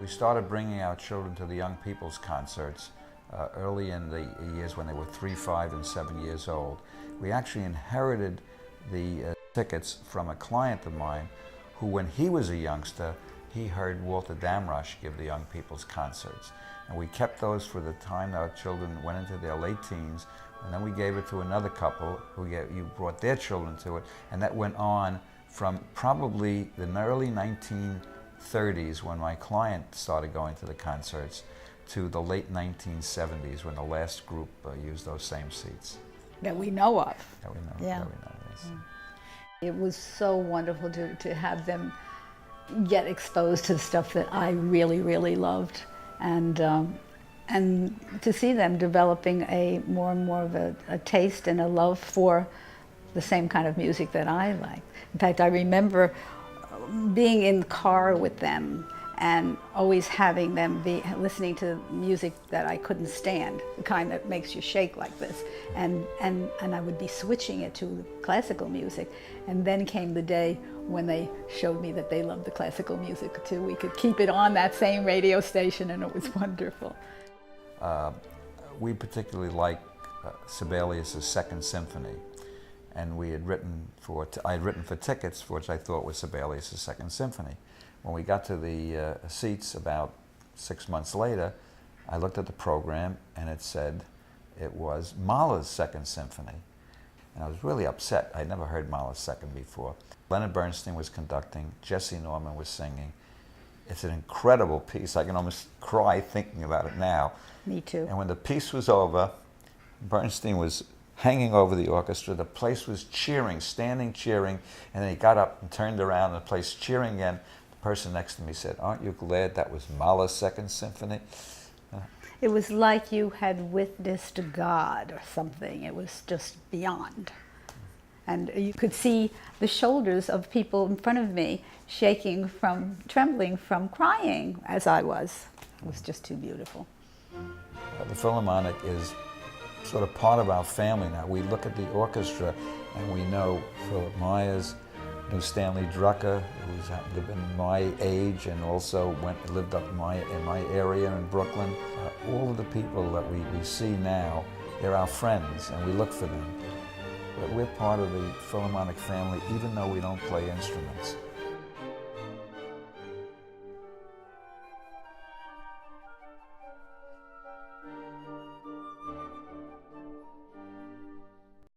We started bringing our children to the young people's concerts early in the years when they were 3, 5, and 7 years old. We actually inherited the tickets from a client of mine who, when he was a youngster, he heard Walter Damrosch give the young people's concerts. And we kept those for the time our children went into their late teens, and then we gave it to another couple who brought their children to it, and that went on from probably the early 1930s when my client started going to the concerts to the late 1970s when the last group used those same seats. That we know of. That we know, yeah. That we know, yes. It was so wonderful to have them get exposed to the stuff that I really, really loved, and to see them developing a more and more of a taste and a love for the same kind of music that I like. In fact, I remember being in the car with them and always having them be listening to music that I couldn't stand, the kind that makes you shake like this. And I would be switching it to classical music. And then came the day when they showed me that they loved the classical music too. We could keep it on that same radio station, and it was wonderful. We particularly liked Sibelius' Second Symphony. And I had written for tickets for which I thought was Sibelius' Second Symphony. When we got to the seats about 6 months later, I looked at the program and it said it was Mahler's Second Symphony. And I was really upset. I'd never heard Mahler's Second before. Leonard Bernstein was conducting, Jesse Norman was singing. It's an incredible piece. I can almost cry thinking about it now. Me too. And when the piece was over, Bernstein was hanging over the orchestra. The place was cheering, standing cheering, and then he got up and turned around and the place cheering again. The person next to me said, "Aren't you glad that was Mahler's Second Symphony?" It was like you had witnessed God or something. It was just beyond. And you could see the shoulders of people in front of me shaking from, trembling from crying as I was. It was just too beautiful. The Philharmonic is sort of part of our family now. We look at the orchestra and we know Philip Myers, knew Stanley Drucker, who's happened to have been my age and also lived up in my area in Brooklyn. All of the people that we see now, they're our friends and we look for them. But we're part of the Philharmonic family even though we don't play instruments.